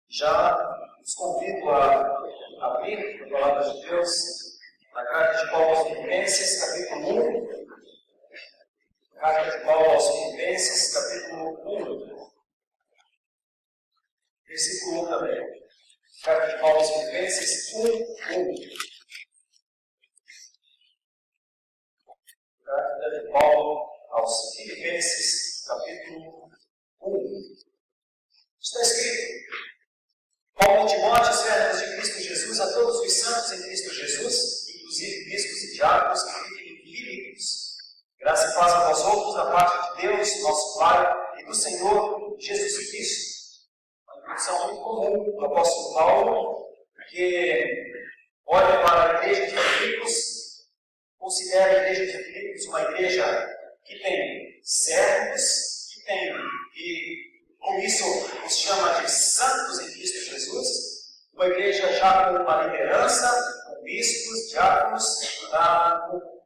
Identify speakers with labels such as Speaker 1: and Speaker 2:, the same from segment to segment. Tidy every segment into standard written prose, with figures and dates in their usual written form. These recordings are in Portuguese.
Speaker 1: Já os convido a abrir a palavra de Deus na carta de Paulo aos Filipenses, capítulo 1. Carta de Paulo aos Filipenses, capítulo 1. Versículo 1 também. Carta de Paulo aos Filipenses 1. Carta de Paulo aos Filipenses, capítulo 1. Está escrito: Paulo e Timóteo, servos de Cristo Jesus, a todos os santos em Cristo Jesus, inclusive bispos e diáconos que vivem em Filipos. Graça e paz a vós outros, da parte de Deus, nosso Pai, e do Senhor Jesus Cristo. Uma introdução muito comum do apóstolo Paulo, que olha para a igreja de Filipos, considera a igreja de Filipos uma igreja que tem servos, que tem, e com isso os chama de santos em Cristo Jesus, uma igreja já com uma liderança, com bispos, diáconos,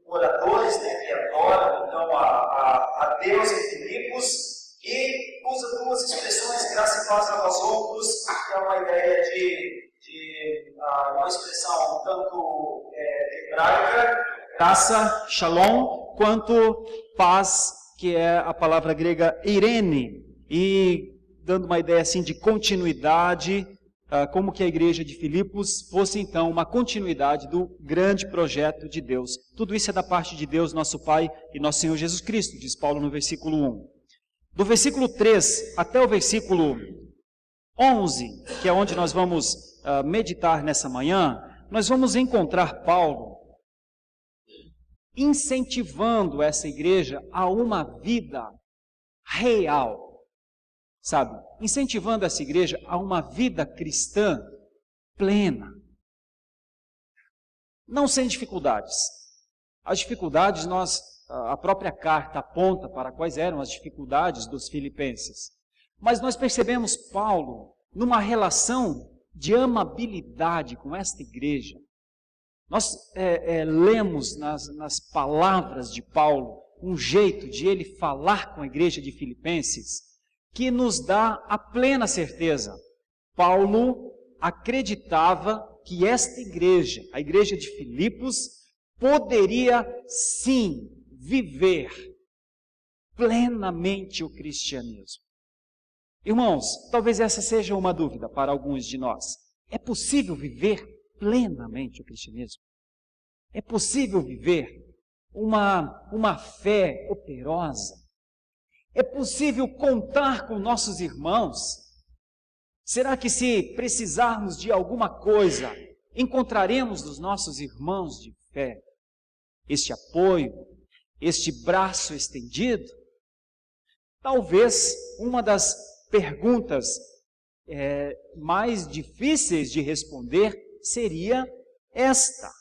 Speaker 1: com oradores, que adoram então a Deus em Filipos, e usa duas expressões, graça e paz a vós outros, que é uma ideia de uma expressão tanto hebraica,
Speaker 2: graça, shalom, quanto paz, que é a palavra grega eirene, e dando uma ideia assim de continuidade, como que a igreja de Filipos fosse então uma continuidade do grande projeto de Deus. Tudo isso é da parte de Deus, nosso Pai e nosso Senhor Jesus Cristo, diz Paulo no versículo 1. Do versículo 3 até o versículo 11, que é onde nós vamos meditar nessa manhã, nós vamos encontrar Paulo incentivando essa igreja a uma vida real, sabe? Incentivando essa igreja a uma vida cristã plena. Não sem dificuldades. As dificuldades, a própria carta aponta para quais eram as dificuldades dos filipenses. Mas nós percebemos Paulo numa relação de amabilidade com esta igreja. Nós lemos nas palavras de Paulo um jeito de ele falar com a igreja de Filipenses que nos dá a plena certeza. Paulo acreditava que esta igreja, a igreja de Filipos, poderia sim viver plenamente o cristianismo. Irmãos, talvez essa seja uma dúvida para alguns de nós. É possível viver plenamente o cristianismo? É possível viver uma fé operosa? É possível contar com nossos irmãos? Será que se precisarmos de alguma coisa, encontraremos nos nossos irmãos de fé este apoio, este braço estendido? Talvez uma das perguntas mais difíceis de responder seria esta: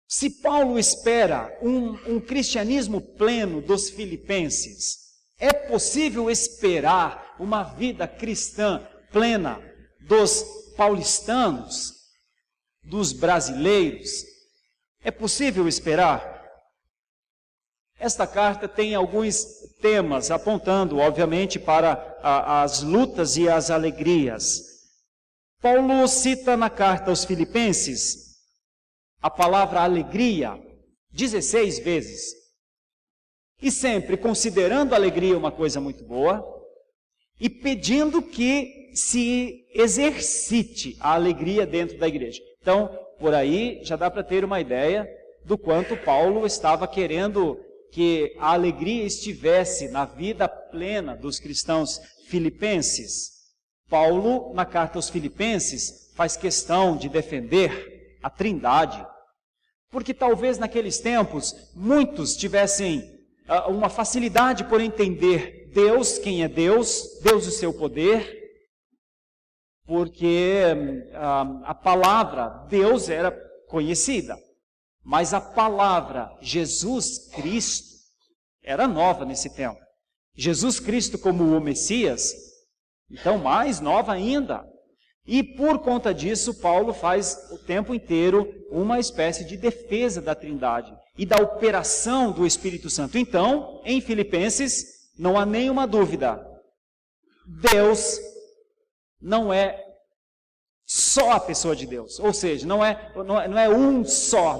Speaker 2: se Paulo espera um cristianismo pleno dos filipenses, é possível esperar uma vida cristã plena dos paulistanos, dos brasileiros? É possível esperar? Esta carta tem alguns temas apontando, obviamente, para as lutas e as alegrias. Paulo cita na carta aos Filipenses a palavra alegria 16 vezes. E sempre considerando a alegria uma coisa muito boa e pedindo que se exercite a alegria dentro da igreja. Então, por aí já dá para ter uma ideia do quanto Paulo estava querendo que a alegria estivesse na vida plena dos cristãos filipenses. Paulo, na carta aos Filipenses, faz questão de defender a Trindade, porque talvez naqueles tempos muitos tivessem uma facilidade por entender Deus, quem é Deus, Deus e o seu poder, porque a palavra Deus era conhecida, mas a palavra Jesus Cristo era nova nesse tempo. Jesus Cristo como o Messias, então mais nova ainda. E por conta disso, Paulo faz o tempo inteiro uma espécie de defesa da Trindade e da operação do Espírito Santo. Então, em Filipenses, não há nenhuma dúvida. Deus não é só a pessoa de Deus. Ou seja, não é um só,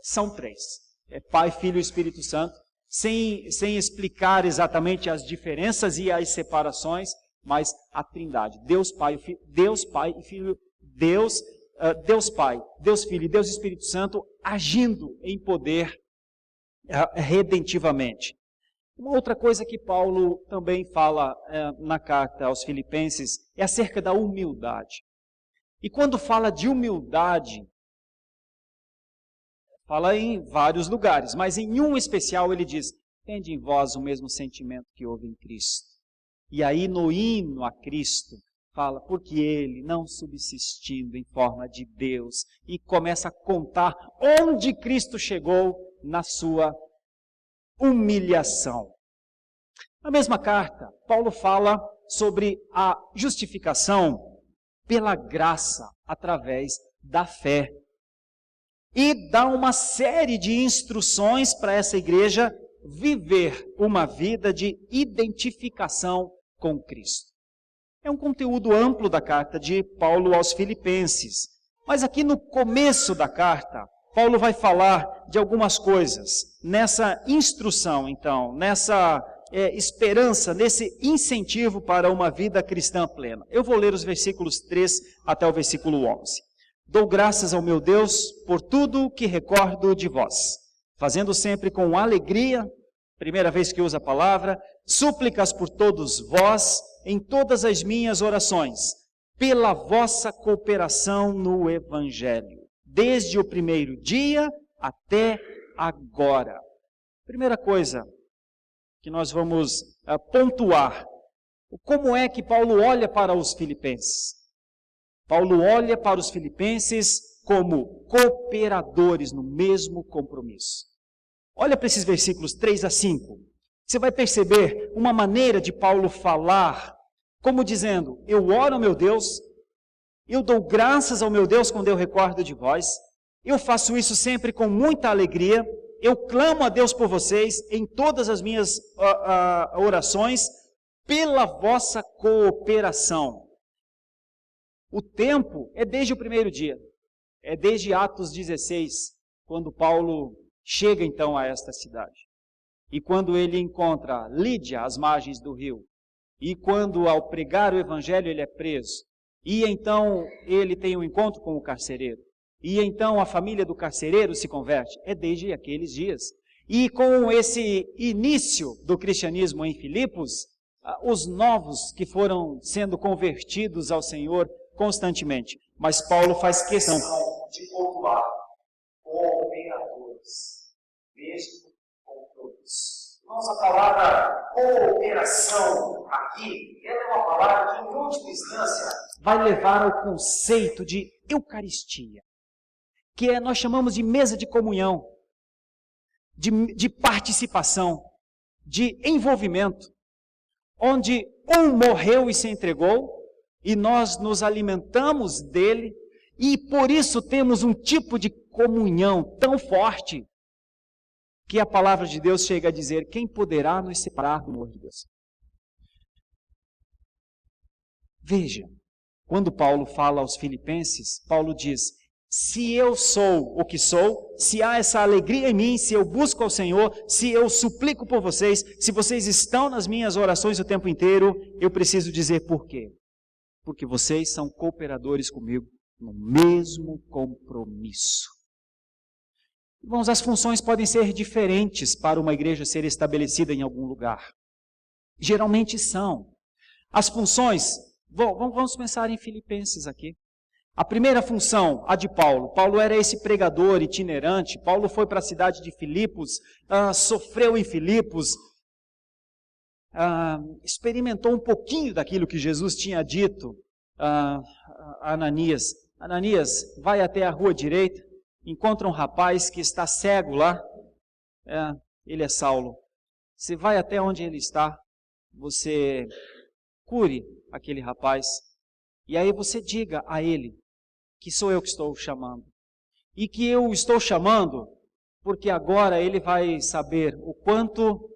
Speaker 2: são três. É Pai, Filho e Espírito Santo, sem explicar exatamente as diferenças e as separações, mas a Trindade. Deus Pai e Filho, Deus Pai, Deus Filho e Deus Espírito Santo agindo em poder redentivamente. Uma outra coisa que Paulo também fala na carta aos Filipenses é acerca da humildade. E quando fala de humildade, fala em vários lugares, mas em um especial ele diz: tende em vós o mesmo sentimento que houve em Cristo. E aí no hino a Cristo, fala, porque ele, não subsistindo em forma de Deus, e começa a contar onde Cristo chegou na sua humilhação. Na mesma carta, Paulo fala sobre a justificação pela graça através da fé. E dá uma série de instruções para essa igreja viver uma vida de identificação com Cristo. É um conteúdo amplo da carta de Paulo aos Filipenses. Mas aqui no começo da carta, Paulo vai falar de algumas coisas. Nessa instrução, então, nessa esperança, nesse incentivo para uma vida cristã plena. Eu vou ler os versículos 3 até o versículo 11. Dou graças ao meu Deus por tudo que recordo de vós, fazendo sempre com alegria, primeira vez que usa a palavra, súplicas por todos vós, em todas as minhas orações, pela vossa cooperação no Evangelho, desde o primeiro dia até agora. Primeira coisa que nós vamos pontuar, como é que Paulo olha para os filipenses. Paulo olha para os filipenses como cooperadores no mesmo compromisso. Olha para esses versículos 3 a 5. Você vai perceber uma maneira de Paulo falar, como dizendo, eu oro ao meu Deus, eu dou graças ao meu Deus quando eu recordo de vós, eu faço isso sempre com muita alegria, eu clamo a Deus por vocês em todas as minhas orações, pela vossa cooperação. O tempo é desde o primeiro dia, é desde Atos 16, quando Paulo chega então a esta cidade. E quando ele encontra Lídia às margens do rio, e quando ao pregar o evangelho ele é preso, e então ele tem um encontro com o carcereiro, e então a família do carcereiro se converte, é desde aqueles dias. E com esse início do cristianismo em Filipos, os novos que foram sendo convertidos ao Senhor constantemente. Mas Paulo faz questão
Speaker 1: de pontuar cooperadores, mesmo compromisso. Irmãos, a palavra cooperação aqui, ela é uma palavra que, em última instância,
Speaker 2: vai levar ao conceito de Eucaristia, que nós chamamos de mesa de comunhão, de participação, de envolvimento, onde um morreu e se entregou, e nós nos alimentamos dele, e por isso temos um tipo de comunhão tão forte, que a palavra de Deus chega a dizer, quem poderá nos separar do amor de Deus? Veja, quando Paulo fala aos filipenses, Paulo diz, se eu sou o que sou, se há essa alegria em mim, se eu busco ao Senhor, se eu suplico por vocês, se vocês estão nas minhas orações o tempo inteiro, eu preciso dizer por quê? Porque vocês são cooperadores comigo no mesmo compromisso. Irmãos, as funções podem ser diferentes para uma igreja ser estabelecida em algum lugar. Geralmente são. As funções, vamos pensar em Filipenses aqui. A primeira função, a de Paulo. Paulo era esse pregador itinerante. Paulo foi para a cidade de Filipos, sofreu em Filipos, experimentou um pouquinho daquilo que Jesus tinha dito a Ananias. Ananias, vai até a rua direita, encontra um rapaz que está cego lá. Ele é Saulo. Você vai até onde ele está, você cure aquele rapaz. E aí você diga a ele que sou eu que estou chamando. E que eu estou chamando porque agora ele vai saber o quanto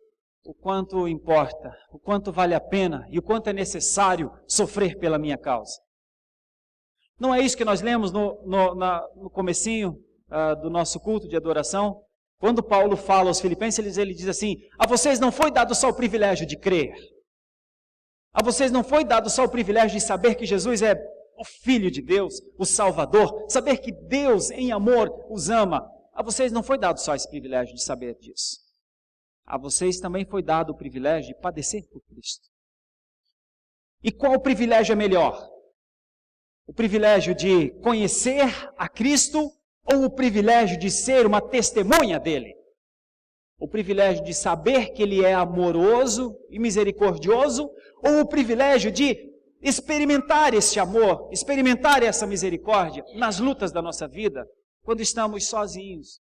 Speaker 2: importa, o quanto vale a pena e o quanto é necessário sofrer pela minha causa. Não é isso que nós lemos no comecinho do nosso culto de adoração? Quando Paulo fala aos filipenses, ele diz assim: a vocês não foi dado só o privilégio de crer. A vocês não foi dado só o privilégio de saber que Jesus é o Filho de Deus, o Salvador, saber que Deus em amor os ama. A vocês não foi dado só esse privilégio de saber disso. A vocês também foi dado o privilégio de padecer por Cristo. E qual privilégio é melhor? O privilégio de conhecer a Cristo ou o privilégio de ser uma testemunha dele? O privilégio de saber que ele é amoroso e misericordioso ou o privilégio de experimentar esse amor, experimentar essa misericórdia nas lutas da nossa vida, quando estamos sozinhos,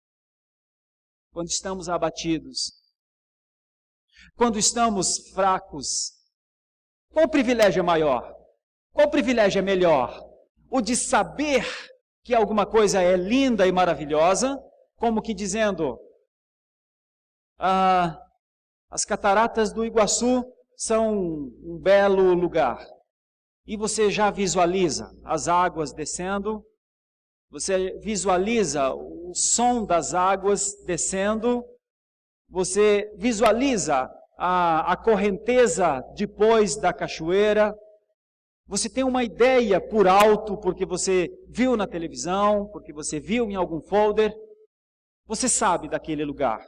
Speaker 2: quando estamos abatidos, quando estamos fracos? Qual privilégio é maior? Qual privilégio é melhor? O de saber que alguma coisa é linda e maravilhosa, como que dizendo, as cataratas do Iguaçu são um belo lugar. E você já visualiza as águas descendo, você visualiza o som das águas descendo, você visualiza a correnteza depois da cachoeira, você tem uma ideia por alto, porque você viu na televisão, porque você viu em algum folder, você sabe daquele lugar.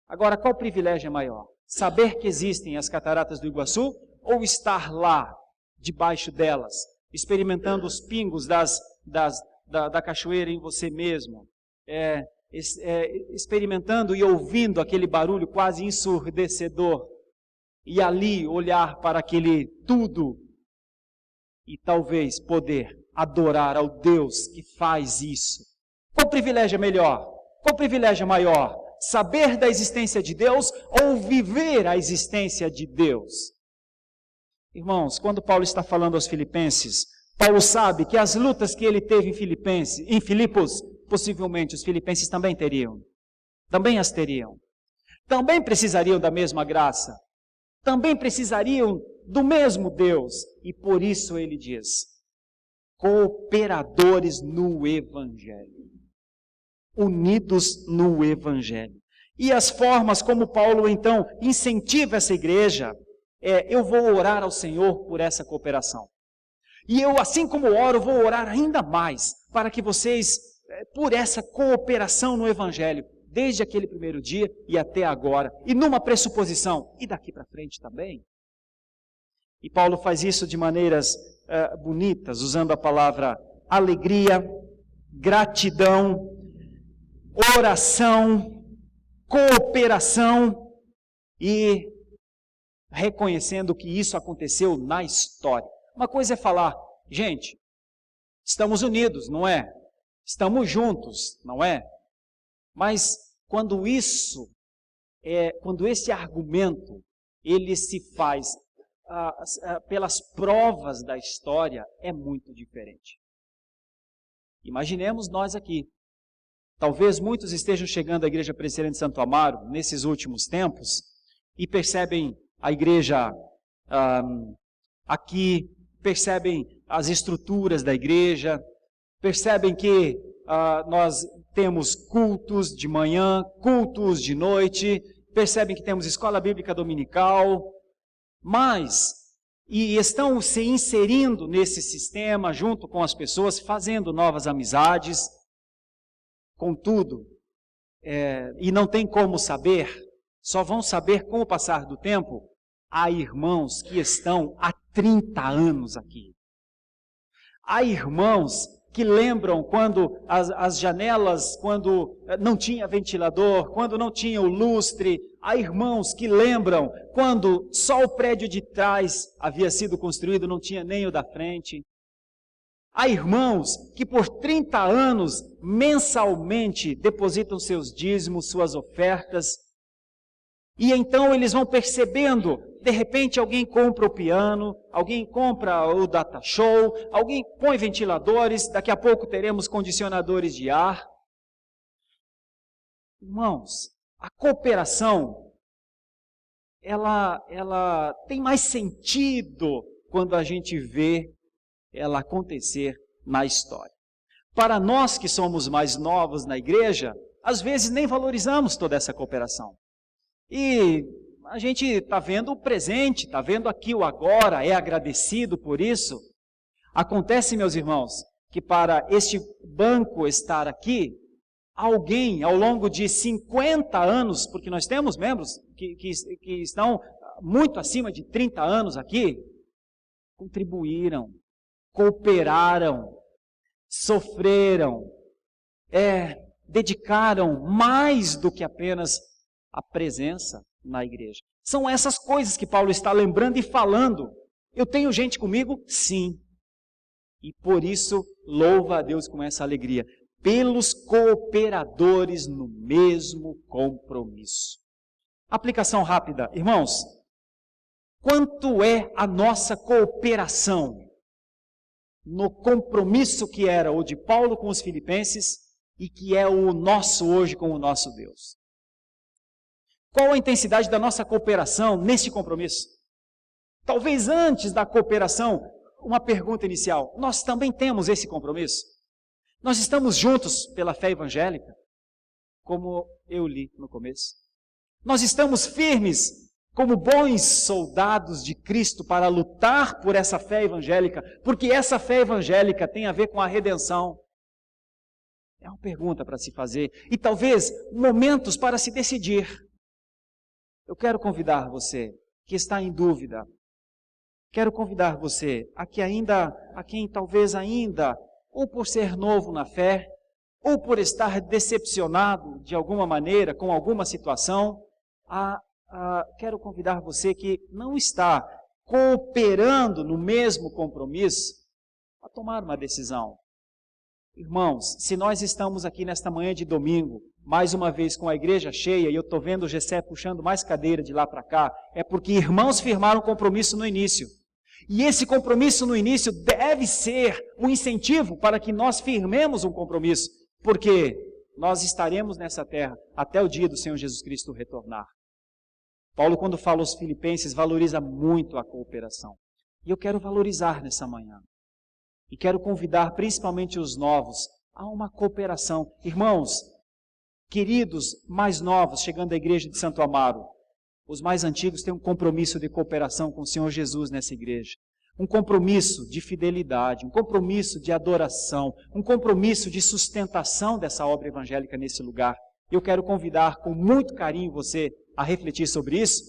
Speaker 2: Agora, qual privilégio é maior? Saber que existem as cataratas do Iguaçu ou estar lá, debaixo delas, experimentando os pingos da cachoeira em você mesmo, experimentando e ouvindo aquele barulho quase ensurdecedor, e ali olhar para aquele tudo e talvez poder adorar ao Deus que faz isso? Qual privilégio é melhor? Qual privilégio é maior? Saber da existência de Deus ou viver a existência de Deus? Irmãos, quando Paulo está falando aos filipenses, Paulo sabe que as lutas que ele teve em Filipos, possivelmente os filipenses também teriam. Também as teriam. Também precisariam da mesma graça. Também precisariam do mesmo Deus. E por isso ele diz, cooperadores no Evangelho. Unidos no Evangelho. E as formas como Paulo então incentiva essa igreja, eu vou orar ao Senhor por essa cooperação. E eu, assim como oro, vou orar ainda mais para que vocês, por essa cooperação no Evangelho, desde aquele primeiro dia e até agora, e numa pressuposição, e daqui para frente também. E Paulo faz isso de maneiras bonitas, usando a palavra alegria, gratidão, oração, cooperação e reconhecendo que isso aconteceu na história. Uma coisa é falar, gente, estamos unidos, não é? Estamos juntos, não é? Mas quando esse argumento, ele se faz pelas provas da história, é muito diferente. Imaginemos nós aqui. Talvez muitos estejam chegando à Igreja Presbiteriana de Santo Amaro nesses últimos tempos e percebem a igreja aqui, percebem as estruturas da igreja, percebem que nós temos cultos de manhã, cultos de noite, percebem que temos escola bíblica dominical, e estão se inserindo nesse sistema junto com as pessoas, fazendo novas amizades. Contudo, e não tem como saber, só vão saber com o passar do tempo, há irmãos que estão há 30 anos aqui. Há irmãos que lembram quando as janelas, quando não tinha ventilador, quando não tinha o lustre. Há irmãos que lembram quando só o prédio de trás havia sido construído, não tinha nem o da frente. Há irmãos que por 30 anos, mensalmente, depositam seus dízimos, suas ofertas, e então eles vão percebendo, de repente alguém compra o piano, alguém compra o data show, alguém põe ventiladores, daqui a pouco teremos condicionadores de ar. Irmãos, a cooperação, ela tem mais sentido quando a gente vê ela acontecer na história. Para nós que somos mais novos na igreja, às vezes nem valorizamos toda essa cooperação. E a gente está vendo o presente, está vendo aqui o agora, é agradecido por isso. Acontece, meus irmãos, que para este banco estar aqui, alguém ao longo de 50 anos, porque nós temos membros que estão muito acima de 30 anos aqui, contribuíram, cooperaram, sofreram, dedicaram mais do que apenas a presença na igreja. São essas coisas que Paulo está lembrando e falando. Eu tenho gente comigo? Sim. E por isso, louva a Deus com essa alegria. Pelos cooperadores no mesmo compromisso. Aplicação rápida. Irmãos, quanto é a nossa cooperação no compromisso que era o de Paulo com os filipenses e que é o nosso hoje com o nosso Deus? Qual a intensidade da nossa cooperação nesse compromisso? Talvez antes da cooperação, uma pergunta inicial. Nós também temos esse compromisso? Nós estamos juntos pela fé evangélica, como eu li no começo. Nós estamos firmes como bons soldados de Cristo para lutar por essa fé evangélica, porque essa fé evangélica tem a ver com a redenção. É uma pergunta para se fazer e talvez momentos para se decidir. Eu quero convidar você que está em dúvida, quero convidar você a quem talvez ainda, ou por ser novo na fé, ou por estar decepcionado de alguma maneira com alguma situação, quero convidar você que não está cooperando no mesmo compromisso, a tomar uma decisão. Irmãos, se nós estamos aqui nesta manhã de domingo, mais uma vez com a igreja cheia, e eu estou vendo o Gessé puxando mais cadeira de lá para cá, é porque irmãos firmaram compromisso no início. E esse compromisso no início deve ser um incentivo para que nós firmemos um compromisso, porque nós estaremos nessa terra até o dia do Senhor Jesus Cristo retornar. Paulo, quando fala aos filipenses, valoriza muito a cooperação. E eu quero valorizar nessa manhã. E quero convidar principalmente os novos a uma cooperação. Irmãos, queridos mais novos, chegando à igreja de Santo Amaro, os mais antigos têm um compromisso de cooperação com o Senhor Jesus nessa igreja. Um compromisso de fidelidade, um compromisso de adoração, um compromisso de sustentação dessa obra evangélica nesse lugar. Eu quero convidar com muito carinho você a refletir sobre isso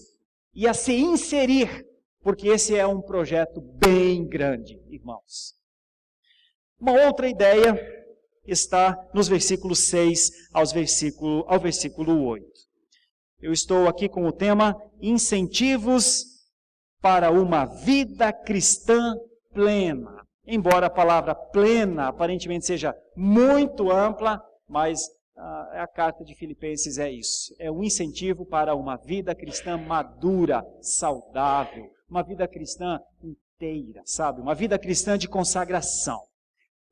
Speaker 2: e a se inserir, porque esse é um projeto bem grande, irmãos. Uma outra ideia está nos versículos 6 ao versículo 8. Eu estou aqui com o tema Incentivos para uma vida cristã plena. Embora a palavra plena aparentemente seja muito ampla, mas a carta de Filipenses é isso. É um incentivo para uma vida cristã madura, saudável, uma vida cristã inteira, sabe? Uma vida cristã de consagração.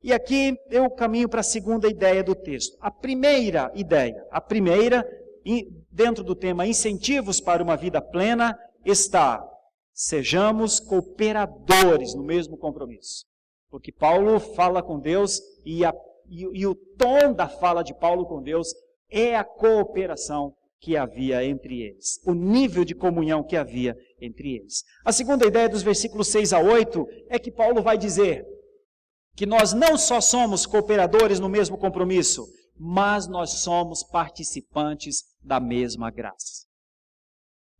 Speaker 2: E aqui eu caminho para a segunda ideia do texto. A primeira ideia, dentro do tema incentivos para uma vida plena, está: sejamos cooperadores no mesmo compromisso. Porque Paulo fala com Deus e o tom da fala de Paulo com Deus é a cooperação que havia entre eles, o nível de comunhão que havia entre eles. A segunda ideia dos versículos 6 a 8 é que Paulo vai dizer que nós não só somos cooperadores no mesmo compromisso, mas nós somos participantes da mesma graça.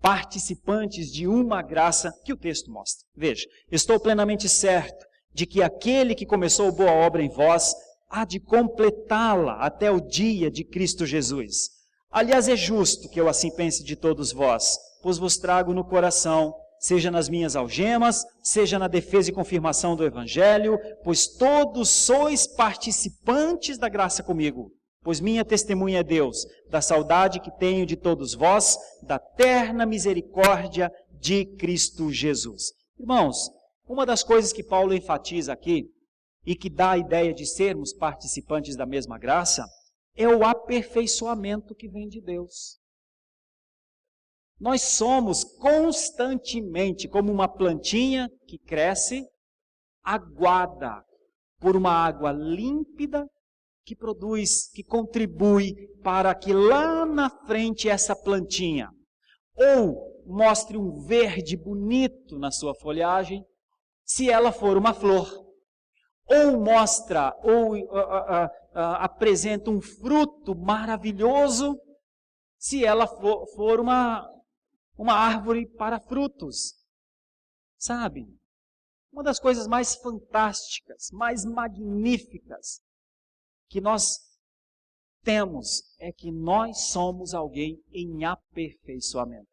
Speaker 2: Participantes de uma graça que o texto mostra. Veja, estou plenamente certo de que aquele que começou boa obra em vós há de completá-la até o dia de Cristo Jesus. Aliás, é justo que eu assim pense de todos vós, pois vos trago no coração, seja nas minhas algemas, seja na defesa e confirmação do Evangelho, pois todos sois participantes da graça comigo. Pois minha testemunha é Deus, da saudade que tenho de todos vós, da terna misericórdia de Cristo Jesus. Irmãos, uma das coisas que Paulo enfatiza aqui, e que dá a ideia de sermos participantes da mesma graça, é o aperfeiçoamento que vem de Deus. Nós somos constantemente como uma plantinha que cresce, aguada por uma água límpida que produz, que contribui para que lá na frente essa plantinha ou mostre um verde bonito na sua folhagem, se ela for uma flor, ou mostra, ou apresenta um fruto maravilhoso, se ela for uma árvore para frutos. Sabe? Uma das coisas mais fantásticas, mais magníficas que nós temos é que nós somos alguém em aperfeiçoamento.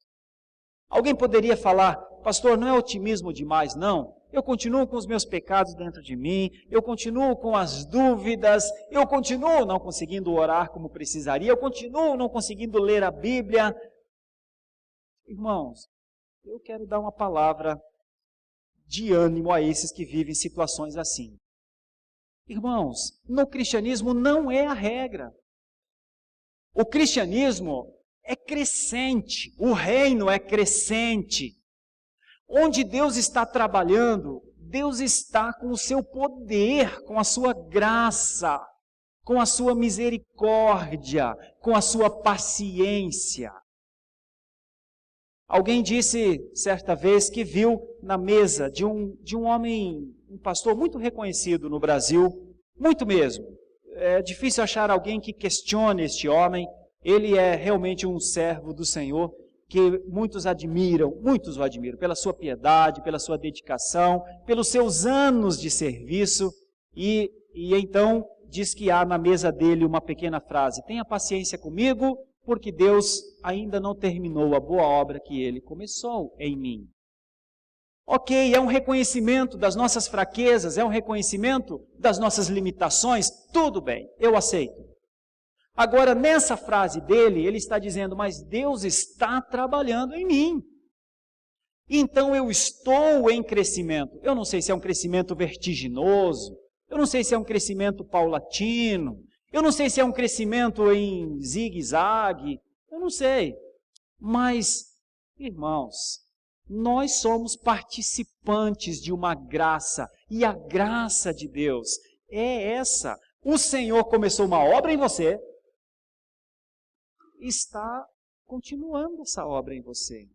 Speaker 2: Alguém poderia falar, pastor, não é otimismo demais, não? Eu continuo com os meus pecados dentro de mim, eu continuo com as dúvidas, eu continuo não conseguindo orar como precisaria, eu continuo não conseguindo ler a Bíblia. Irmãos, eu quero dar uma palavra de ânimo a esses que vivem situações assim. Irmãos, no cristianismo não é a regra. O cristianismo é crescente, o reino é crescente. Onde Deus está trabalhando, Deus está com o seu poder, com a sua graça, com a sua misericórdia, com a sua paciência. Alguém disse certa vez que viu na mesa de um homem, um pastor muito reconhecido no Brasil, muito mesmo. É difícil achar alguém que questione este homem. Ele é realmente um servo do Senhor que muitos o admiram pela sua piedade, pela sua dedicação, pelos seus anos de serviço. E então diz que há na mesa dele uma pequena frase: tenha paciência comigo, porque Deus ainda não terminou a boa obra que Ele começou em mim. Ok, é um reconhecimento das nossas fraquezas, é um reconhecimento das nossas limitações, tudo bem, eu aceito. Agora, nessa frase dele, ele está dizendo, mas Deus está trabalhando em mim. Então eu estou em crescimento. Eu não sei se é um crescimento vertiginoso, eu não sei se é um crescimento paulatino, eu não sei se é um crescimento em zigue-zague, eu não sei. Mas, irmãos, nós somos participantes de uma graça, e a graça de Deus é essa. O Senhor começou uma obra em você, está continuando essa obra em você.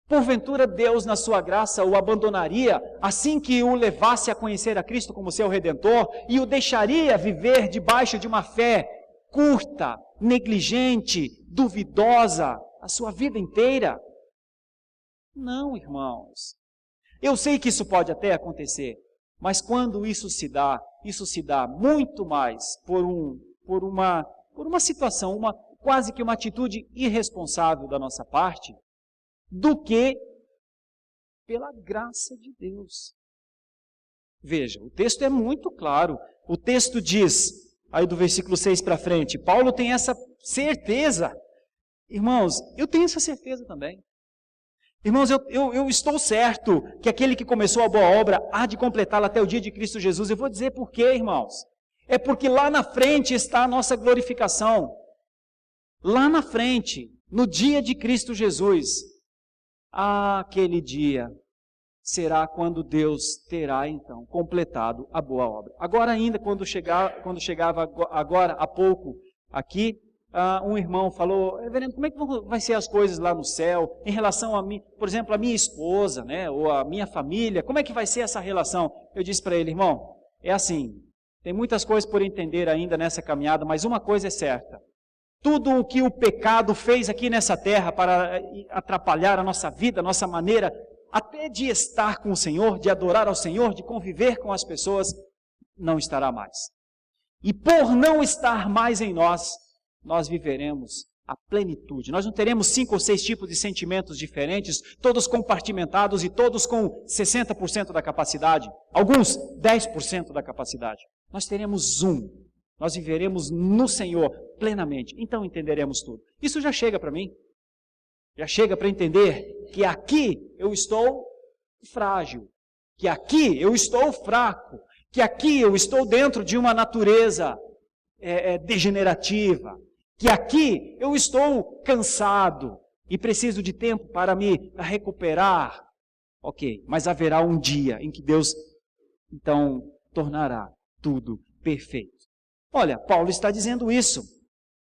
Speaker 2: Porventura Deus, na sua graça, o abandonaria assim que o levasse a conhecer a Cristo como seu Redentor e o deixaria viver debaixo de uma fé curta, negligente, duvidosa a sua vida inteira? Não, irmãos. Eu sei que isso pode até acontecer, mas quando isso se dá muito mais por uma situação, quase que uma atitude irresponsável da nossa parte, do que pela graça de Deus. Veja, o texto é muito claro. O texto diz, aí do versículo 6 para frente, Paulo tem essa certeza. Irmãos, eu tenho essa certeza também. Irmãos, eu estou certo que aquele que começou a boa obra há de completá-la até o dia de Cristo Jesus. Eu vou dizer por quê, irmãos. É porque lá na frente está a nossa glorificação. Lá na frente, no dia de Cristo Jesus, aquele dia será quando Deus terá então completado a boa obra. Agora ainda, quando chegava agora há pouco aqui, um irmão falou, reverendo, como é que vai ser as coisas lá no céu, em relação a mim, por exemplo, a minha esposa, né, ou a minha família, como é que vai ser essa relação? Eu disse para ele, irmão, é assim, tem muitas coisas por entender ainda nessa caminhada, mas uma coisa é certa, tudo o que o pecado fez aqui nessa terra para atrapalhar a nossa vida, a nossa maneira, até de estar com o Senhor, de adorar ao Senhor, de conviver com as pessoas, não estará mais. E por não estar mais em nós, nós viveremos a plenitude. Nós não teremos 5 ou 6 tipos de sentimentos diferentes, todos compartimentados e todos com 60% da capacidade, alguns 10% da capacidade. Nós teremos nós viveremos no Senhor plenamente, então entenderemos tudo. Isso já chega para mim, já chega para entender que aqui eu estou frágil, que aqui eu estou fraco, que aqui eu estou dentro de uma natureza degenerativa, que aqui eu estou cansado e preciso de tempo para me recuperar. Ok, mas haverá um dia em que Deus, então, tornará tudo perfeito. Olha, Paulo está dizendo isso.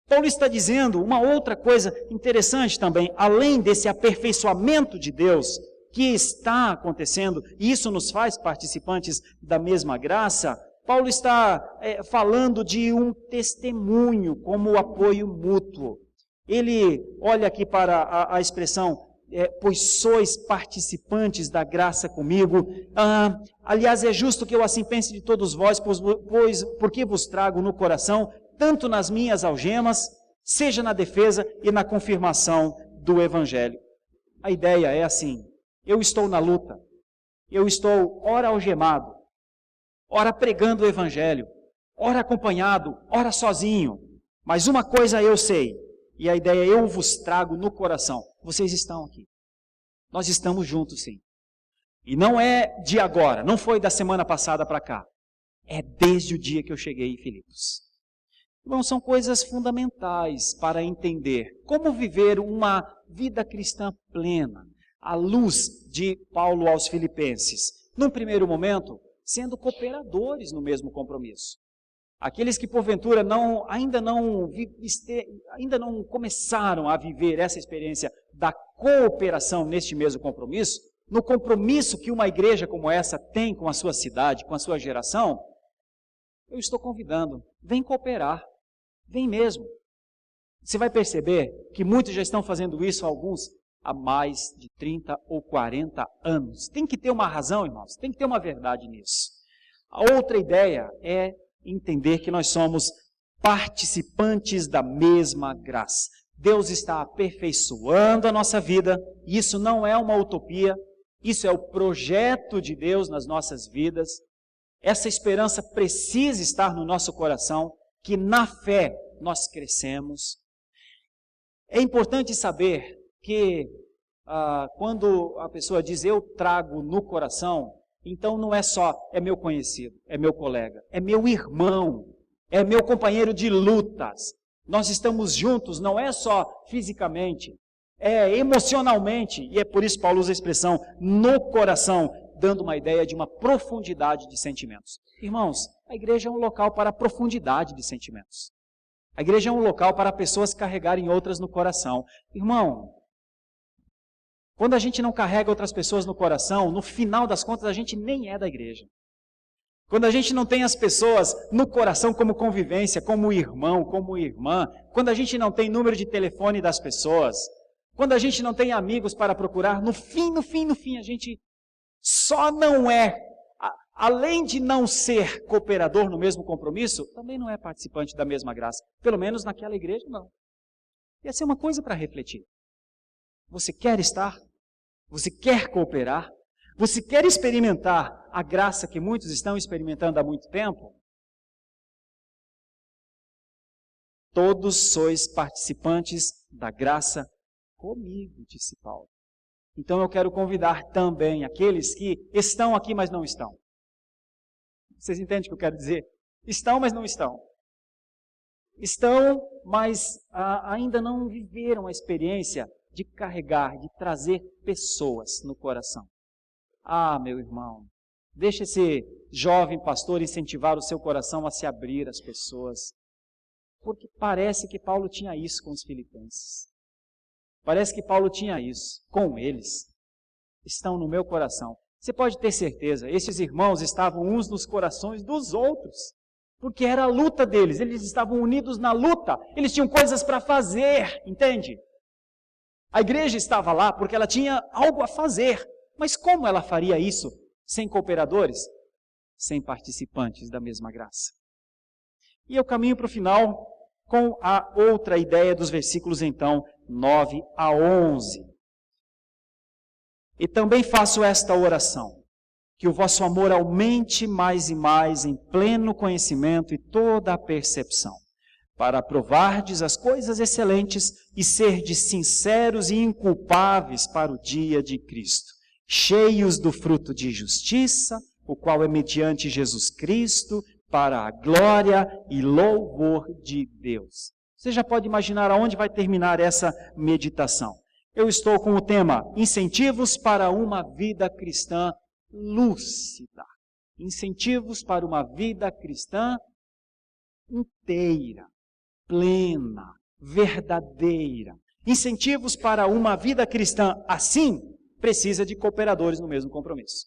Speaker 2: Paulo está dizendo uma outra coisa interessante também, além desse aperfeiçoamento de Deus que está acontecendo, e isso nos faz participantes da mesma graça. Paulo está falando de um testemunho como apoio mútuo. Ele olha aqui para a expressão, pois sois participantes da graça comigo. Aliás, é justo que eu assim pense de todos vós, porque vos trago no coração, tanto nas minhas algemas, seja na defesa e na confirmação do Evangelho. A ideia é assim, eu estou na luta, eu estou ora algemado, ora pregando o Evangelho, ora acompanhado, ora sozinho, mas uma coisa eu sei, e a ideia eu vos trago no coração, vocês estão aqui, nós estamos juntos sim, e não é de agora, não foi da semana passada para cá, é desde o dia que eu cheguei em Filipos. Irmãos, são coisas fundamentais para entender como viver uma vida cristã plena, à luz de Paulo aos Filipenses. Num primeiro momento, sendo cooperadores no mesmo compromisso. Aqueles que porventura ainda não começaram a viver essa experiência da cooperação neste mesmo compromisso, no compromisso que uma igreja como essa tem com a sua cidade, com a sua geração, eu estou convidando, vem cooperar. Vem mesmo. Você vai perceber que muitos já estão fazendo isso, alguns há mais de 30 ou 40 anos. Tem que ter uma razão, irmãos, tem que ter uma verdade nisso. A outra ideia é entender que nós somos participantes da mesma graça. Deus está aperfeiçoando a nossa vida, e isso não é uma utopia, isso é o projeto de Deus nas nossas vidas. Essa esperança precisa estar no nosso coração, que na fé nós crescemos. É importante saber que quando a pessoa diz eu trago no coração, então não é só é meu conhecido, é meu colega, é meu irmão, é meu companheiro de lutas. Nós estamos juntos, não é só fisicamente, é emocionalmente, e é por isso Paulo usa a expressão no coração, dando uma ideia de uma profundidade de sentimentos. Irmãos, a igreja é um local para profundidade de sentimentos. A igreja é um local para pessoas carregarem outras no coração. Irmão, quando a gente não carrega outras pessoas no coração, no final das contas a gente nem é da igreja. Quando a gente não tem as pessoas no coração como convivência, como irmão, como irmã, quando a gente não tem número de telefone das pessoas, quando a gente não tem amigos para procurar, no fim, a gente só não é, além de não ser cooperador no mesmo compromisso, também não é participante da mesma graça. Pelo menos naquela igreja, não. Essa é uma coisa para refletir. Você quer estar? Você quer cooperar? Você quer experimentar a graça que muitos estão experimentando há muito tempo? Todos sois participantes da graça comigo, disse Paulo. Então eu quero convidar também aqueles que estão aqui, mas não estão. Vocês entendem o que eu quero dizer? Estão, mas não estão. Estão, mas ainda não viveram a experiência de carregar, de trazer pessoas no coração. Meu irmão, deixa esse jovem pastor incentivar o seu coração a se abrir às pessoas. Porque parece que Paulo tinha isso com os filipenses. Parece que Paulo tinha isso com eles. Estão no meu coração. Você pode ter certeza, esses irmãos estavam uns nos corações dos outros. Porque era a luta deles, eles estavam unidos na luta. Eles tinham coisas para fazer, entende? A igreja estava lá porque ela tinha algo a fazer. Mas como ela faria isso sem cooperadores? Sem participantes da mesma graça. E eu caminho para o final com a outra ideia dos versículos, então, 9 a 11. E também faço esta oração, que o vosso amor aumente mais e mais em pleno conhecimento e toda a percepção, para aprovardes as coisas excelentes e serdes sinceros e inculpáveis para o dia de Cristo, cheios do fruto de justiça, o qual é mediante Jesus Cristo, para a glória e louvor de Deus. Você já pode imaginar aonde vai terminar essa meditação. Eu estou com o tema Incentivos para uma vida cristã lúcida. Incentivos para uma vida cristã inteira, plena, verdadeira. Incentivos para uma vida cristã assim, precisa de cooperadores no mesmo compromisso.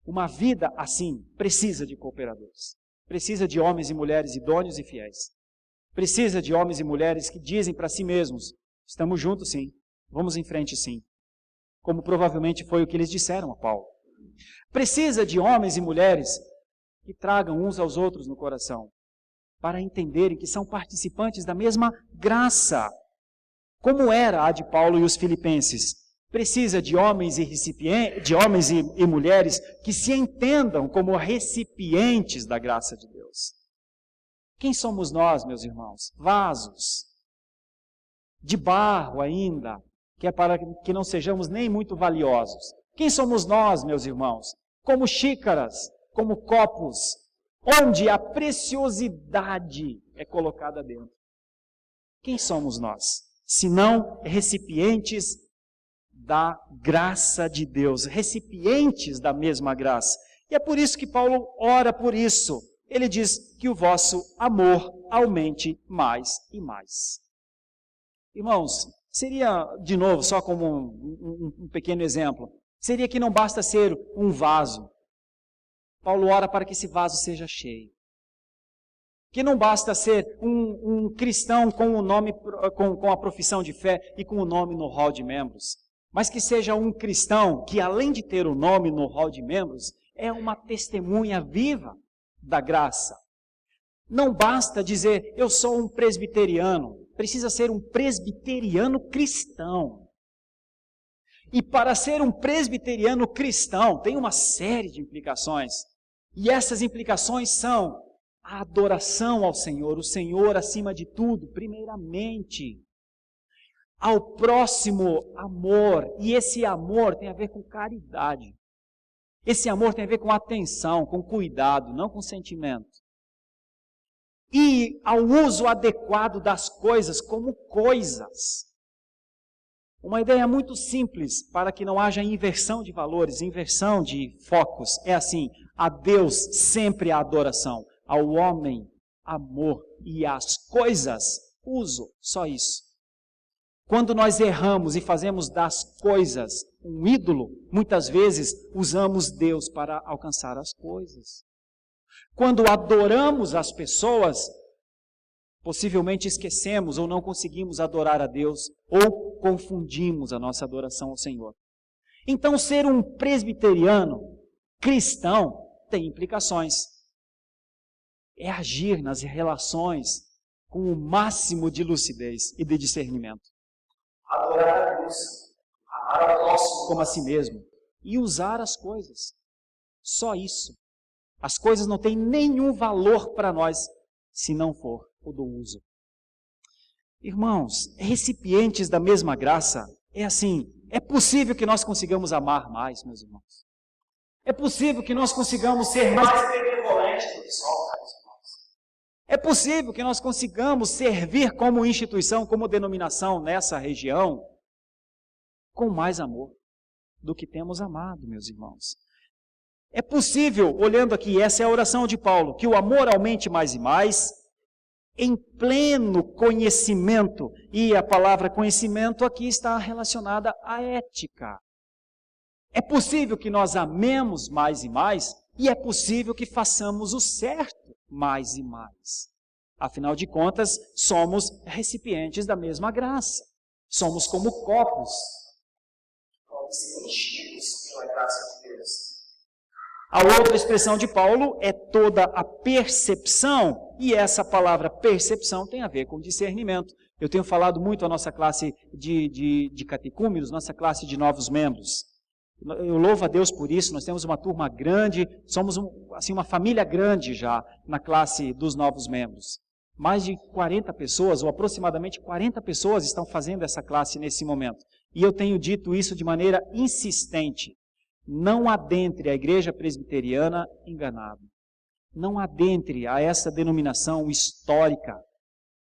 Speaker 2: Uma vida assim precisa de cooperadores. Precisa de homens e mulheres idôneos e fiéis. Precisa de homens e mulheres que dizem para si mesmos: estamos juntos sim, vamos em frente sim. Como provavelmente foi o que eles disseram a Paulo. Precisa de homens e mulheres que tragam uns aos outros no coração, para entenderem que são participantes da mesma graça, como era a de Paulo e os filipenses. Precisa de homens e mulheres que se entendam como recipientes da graça de Deus. Quem somos nós, meus irmãos? Vasos de barro ainda, que é para que não sejamos nem muito valiosos. Quem somos nós, meus irmãos? Como xícaras, como copos, onde a preciosidade é colocada dentro. Quem somos nós? Senão recipientes da graça de Deus, recipientes da mesma graça. E é por isso que Paulo ora por isso. Ele diz que o vosso amor aumente mais e mais. Irmãos, seria, de novo, só como um pequeno exemplo, seria que não basta ser um vaso. Paulo ora para que esse vaso seja cheio. Que não basta ser um cristão com o nome, com a profissão de fé e com o nome no hall de membros, mas que seja um cristão que, além de ter o nome no hall de membros, é uma testemunha viva da graça. Não basta dizer, eu sou um presbiteriano, precisa ser um presbiteriano cristão. E para ser um presbiteriano cristão, tem uma série de implicações. E essas implicações são a adoração ao Senhor, o Senhor acima de tudo, primeiramente. Ao próximo, amor. E esse amor tem a ver com caridade. Esse amor tem a ver com atenção, com cuidado, não com sentimento. E ao uso adequado das coisas como coisas. Uma ideia muito simples para que não haja inversão de valores, inversão de focos. É assim, a Deus sempre a adoração, ao homem amor e às coisas uso, só isso. Quando nós erramos e fazemos das coisas um ídolo, muitas vezes usamos Deus para alcançar as coisas. Quando adoramos as pessoas, possivelmente esquecemos ou não conseguimos adorar a Deus, ou confundimos a nossa adoração ao Senhor. Então, ser um presbiteriano cristão tem implicações. É agir nas relações com o máximo de lucidez e de discernimento.
Speaker 1: Adorar a Deus, amar ao próximo
Speaker 2: como a si mesmo, e usar as coisas. Só isso. As coisas não têm nenhum valor para nós, se não for o do uso. Irmãos, recipientes da mesma graça, é assim, é possível que nós consigamos amar mais, meus irmãos. É possível que nós consigamos ser mais benevolentes do que só, meus irmãos. É possível que nós consigamos servir como instituição, como denominação nessa região, com mais amor do que temos amado, meus irmãos. É possível, olhando aqui, essa é a oração de Paulo, que o amor aumente mais e mais, em pleno conhecimento. E a palavra conhecimento aqui está relacionada à ética. É possível que nós amemos mais e mais, e é possível que façamos o certo mais e mais. Afinal de contas, somos recipientes da mesma graça. Somos como copos.
Speaker 1: Podem ser enchidos pela graça de Deus.
Speaker 2: A outra expressão de Paulo é toda a percepção, e essa palavra percepção tem a ver com discernimento. Eu tenho falado muito a nossa classe de catecúmenos, nossa classe de novos membros. Eu louvo a Deus por isso, nós temos uma turma grande, somos uma família grande já na classe dos novos membros. Mais de 40 pessoas, ou aproximadamente 40 pessoas estão fazendo essa classe nesse momento. E eu tenho dito isso de maneira insistente. Não adentre a igreja presbiteriana enganado. Não adentre a essa denominação histórica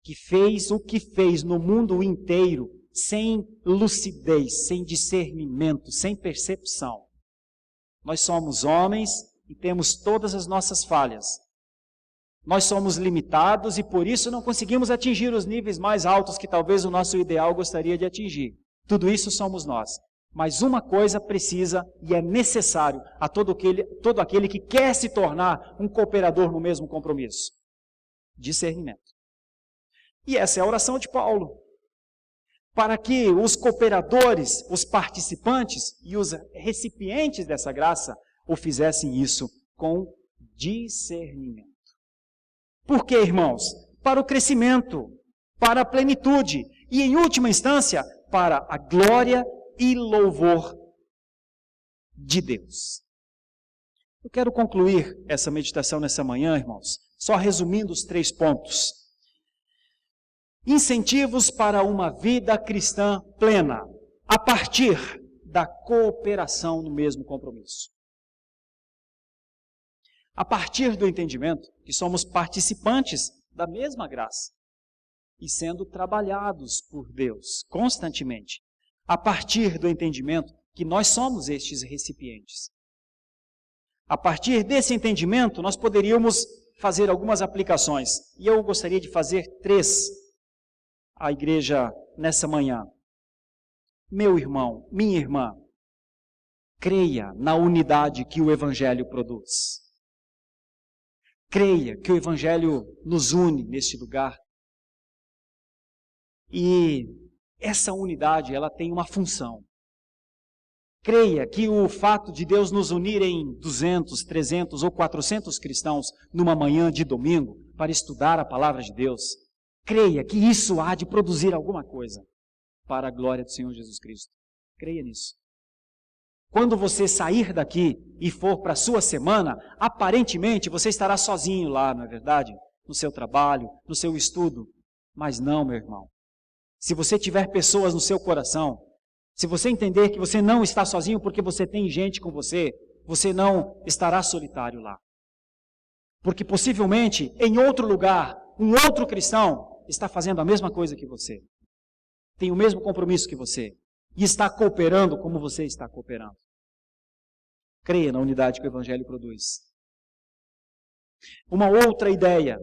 Speaker 2: que fez o que fez no mundo inteiro sem lucidez, sem discernimento, sem percepção. Nós somos homens e temos todas as nossas falhas. Nós somos limitados e por isso não conseguimos atingir os níveis mais altos que talvez o nosso ideal gostaria de atingir. Tudo isso somos nós. Mas uma coisa precisa e é necessário a todo aquele que quer se tornar um cooperador no mesmo compromisso: discernimento. E essa é a oração de Paulo, para que os cooperadores, os participantes e os recipientes dessa graça o fizessem isso com discernimento. Por quê, irmãos? Para o crescimento, para a plenitude e, em última instância, para a glória e louvor de Deus. Eu quero concluir essa meditação nessa manhã, irmãos, só resumindo os 3 pontos. Incentivos para uma vida cristã plena, a partir da cooperação no mesmo compromisso. A partir do entendimento que somos participantes da mesma graça e sendo trabalhados por Deus constantemente. A partir do entendimento que nós somos estes recipientes. A partir desse entendimento, nós poderíamos fazer algumas aplicações. E eu gostaria de fazer 3 à igreja nessa manhã. Meu irmão, minha irmã, creia na unidade que o Evangelho produz. Creia que o Evangelho nos une neste lugar. E essa unidade, ela tem uma função. Creia que o fato de Deus nos unir em 200, 300 ou 400 cristãos numa manhã de domingo para estudar a palavra de Deus, creia que isso há de produzir alguma coisa para a glória do Senhor Jesus Cristo. Creia nisso. Quando você sair daqui e for para a sua semana, aparentemente você estará sozinho lá, não é verdade? No seu trabalho, no seu estudo. Mas não, meu irmão. Se você tiver pessoas no seu coração, se você entender que você não está sozinho porque você tem gente com você, você não estará solitário lá. Porque possivelmente, em outro lugar, um outro cristão está fazendo a mesma coisa que você. Tem o mesmo compromisso que você. E está cooperando como você está cooperando. Creia na unidade que o Evangelho produz. Uma outra ideia.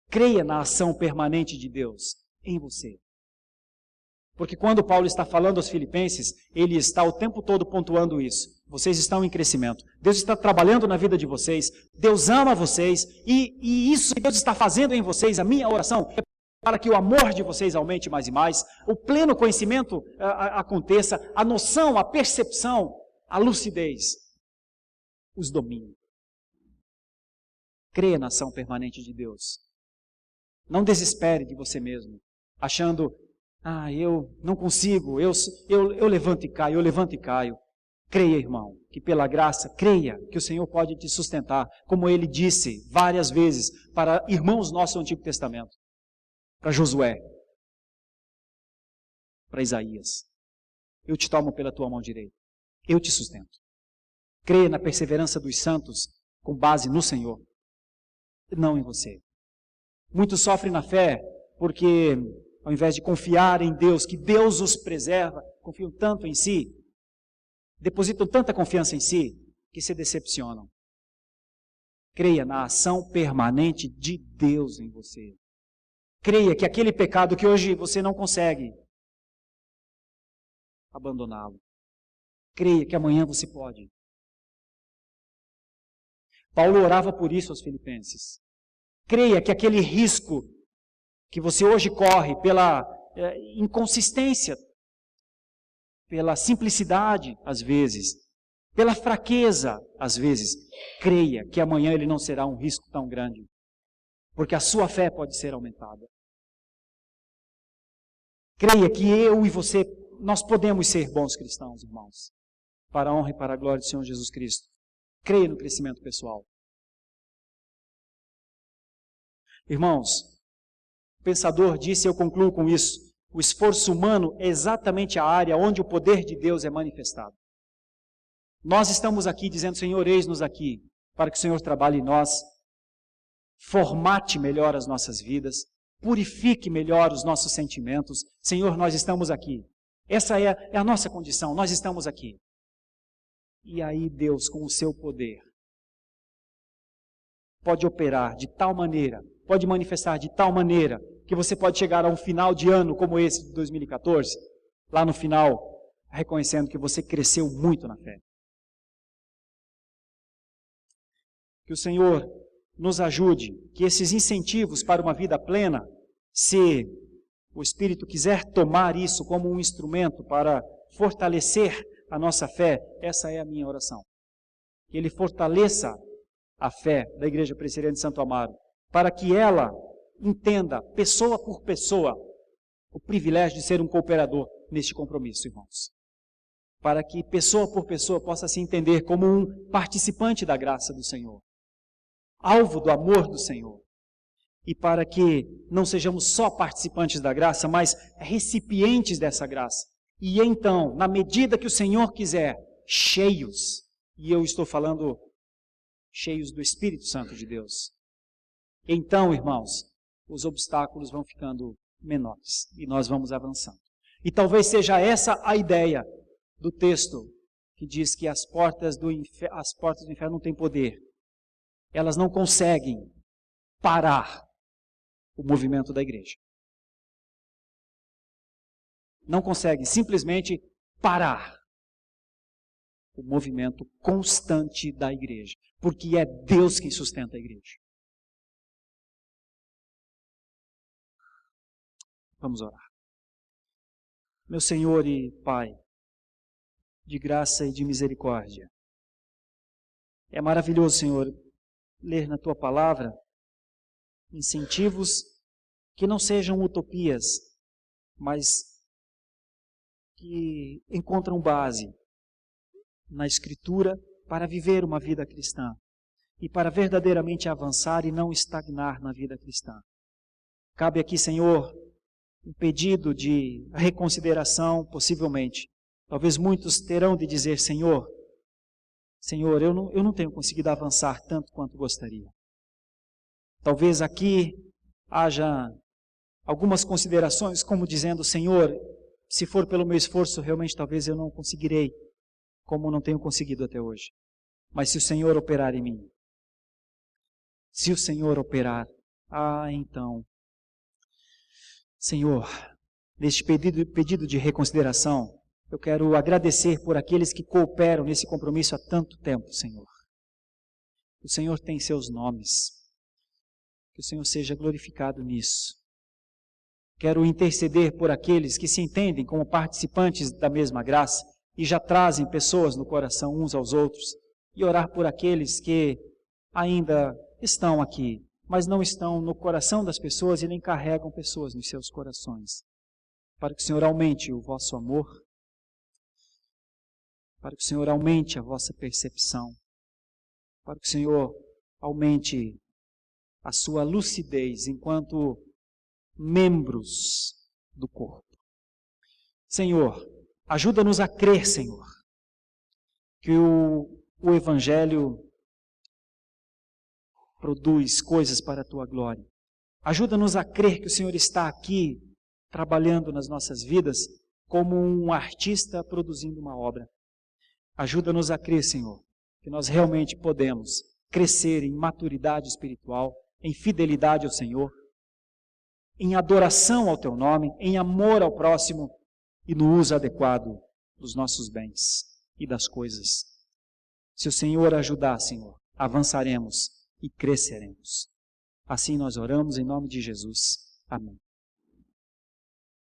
Speaker 2: Creia na ação permanente de Deus em você. Porque quando Paulo está falando aos filipenses, ele está o tempo todo pontuando isso. Vocês estão em crescimento. Deus está trabalhando na vida de vocês. Deus ama vocês. E isso que Deus está fazendo em vocês, a minha oração, é para que o amor de vocês aumente mais e mais, o pleno conhecimento aconteça, a noção, a percepção, a lucidez os domine. Creia na ação permanente de Deus. Não desespere de você mesmo, achando, eu não consigo, eu levanto e caio, eu levanto e caio. Creia, irmão, que pela graça, creia que o Senhor pode te sustentar, como Ele disse várias vezes para irmãos nossos do Antigo Testamento. Para Josué, para Isaías, eu te tomo pela tua mão direita, eu te sustento. Creia na perseverança dos santos com base no Senhor, não em você. Muitos sofrem na fé porque, ao invés de confiar em Deus, que Deus os preserva, confiam tanto em si, depositam tanta confiança em si, que se decepcionam. Creia na ação permanente de Deus em você. Creia que aquele pecado que hoje você não consegue abandoná-lo. Creia que amanhã você pode. Paulo orava por isso aos filipenses. Creia que aquele risco que você hoje corre pela inconsistência, pela simplicidade, às vezes, pela fraqueza, às vezes, creia que amanhã ele não será um risco tão grande. Porque a sua fé pode ser aumentada. Creia que eu e você, nós podemos ser bons cristãos, irmãos. Para a honra e para a glória do Senhor Jesus Cristo. Creia no crescimento pessoal. Irmãos, o pensador disse, eu concluo com isso, o esforço humano é exatamente a área onde o poder de Deus é manifestado. Nós estamos aqui dizendo, Senhor, eis-nos aqui, para que o Senhor trabalhe em nós, formate melhor as nossas vidas, purifique melhor os nossos sentimentos. Senhor, nós estamos aqui. Essa é a nossa condição, nós estamos aqui. E aí Deus, com o seu poder, pode operar de tal maneira, pode manifestar de tal maneira, que você pode chegar a um final de ano como esse de 2014, lá no final, reconhecendo que você cresceu muito na fé. Que o Senhor nos ajude, que esses incentivos para uma vida plena, se o Espírito quiser tomar isso como um instrumento para fortalecer a nossa fé, essa é a minha oração. Que Ele fortaleça a fé da Igreja Presbiteriana de Santo Amaro, para que ela entenda, pessoa por pessoa, o privilégio de ser um cooperador neste compromisso, irmãos. Para que pessoa por pessoa possa se entender como um participante da graça do Senhor, alvo do amor do Senhor. E para que não sejamos só participantes da graça, mas recipientes dessa graça. E então, na medida que o Senhor quiser, cheios, e eu estou falando cheios do Espírito Santo de Deus. Então, irmãos, os obstáculos vão ficando menores e nós vamos avançando. E talvez seja essa a ideia do texto que diz que as portas do inferno não têm poder. Elas não conseguem parar o movimento da igreja. Não conseguem simplesmente parar o movimento constante da igreja, porque é Deus quem sustenta a igreja. Vamos orar. Meu Senhor e Pai, de graça e de misericórdia, é maravilhoso, Senhor, ler na Tua palavra incentivos que não sejam utopias, mas que encontram base na Escritura para viver uma vida cristã e para verdadeiramente avançar e não estagnar na vida cristã. Cabe aqui, Senhor, um pedido de reconsideração, possivelmente. Talvez muitos terão de dizer, Senhor, eu não tenho conseguido avançar tanto quanto gostaria. Talvez aqui haja algumas considerações como dizendo, Senhor, se for pelo meu esforço, realmente talvez eu não conseguirei, como não tenho conseguido até hoje. Mas se o Senhor operar em mim, se o Senhor operar, então, Senhor, neste pedido de reconsideração, eu quero agradecer por aqueles que cooperam nesse compromisso há tanto tempo, Senhor. O Senhor tem seus nomes. Que o Senhor seja glorificado nisso. Quero interceder por aqueles que se entendem como participantes da mesma graça e já trazem pessoas no coração uns aos outros, e orar por aqueles que ainda estão aqui, mas não estão no coração das pessoas e nem carregam pessoas nos seus corações. Para que o Senhor aumente o vosso amor, para que o Senhor aumente a vossa percepção, para que o Senhor aumente a sua lucidez enquanto membros do corpo. Senhor, ajuda-nos a crer, Senhor, que o Evangelho produz coisas para a Tua glória. Ajuda-nos a crer que o Senhor está aqui trabalhando nas nossas vidas como um artista produzindo uma obra. Ajuda-nos a crer, Senhor, que nós realmente podemos crescer em maturidade espiritual, em fidelidade ao Senhor, em adoração ao Teu nome, em amor ao próximo e no uso adequado dos nossos bens e das coisas. Se o Senhor ajudar, Senhor, avançaremos e cresceremos. Assim nós oramos em nome de Jesus. Amém.